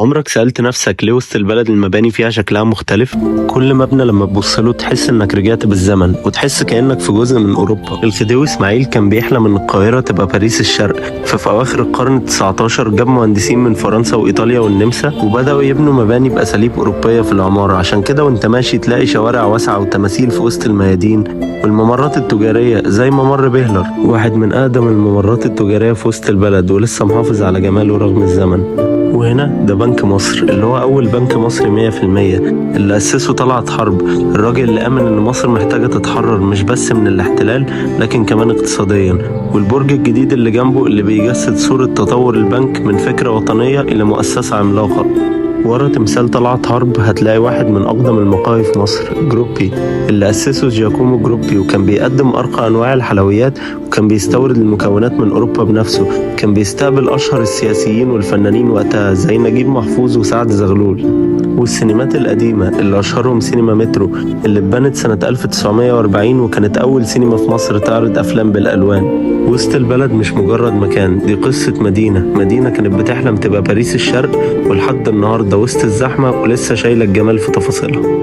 عمرك سألت نفسك ليه وسط البلد المباني فيها شكلها مختلف؟ كل مبنى لما تبص له تحس انك رجعت بالزمن وتحس كأنك في جزء من أوروبا. الخديوي إسماعيل كان بيحلم ان القاهرة تبقى باريس الشرق، ففي أواخر القرن ال19 جاب مهندسين من فرنسا وإيطاليا والنمسا وبدأوا يبنوا مباني بأساليب أوروبية في العمارة. عشان كده وانت ماشي تلاقي شوارع واسعة وتماثيل في وسط الميادين، والممرات التجارية زي ممر بهلر، واحد من أقدم الممرات التجارية في وسط البلد ولسه محافظ على جماله رغم الزمن. وهنا ده بنك مصر اللي هو أول بنك مصري 100%، اللي أسسه طلعت حرب، الراجل اللي آمن إن مصر محتاجة تتحرر مش بس من الاحتلال لكن كمان اقتصاديا. والبرج الجديد اللي جنبه اللي بيجسد صورة تطور البنك من فكرة وطنية إلى مؤسسة عملاقة. ورا تمثال طلعت حرب هتلاقي واحد من أقدم المقاهي في مصر، جروبي، اللي أسسه جاكومو جروبي، وكان بيقدم أرقى أنواع الحلويات وكان بيستورد المكونات من أوروبا بنفسه. كان بيستقبل أشهر السياسيين والفنانين وقتها زي نجيب محفوظ وسعد زغلول. والسينمات القديمة اللي أشهرهم سينما مترو اللي اتبنت سنة 1940 وكانت أول سينما في مصر تعرض أفلام بالألوان. وسط البلد مش مجرد مكان، دي قصة مدينة كانت بتحلم تبقى باريس الشرق، ولحد النهاردة وسط الزحمة ولسه شايلة الجمال في تفاصيلها.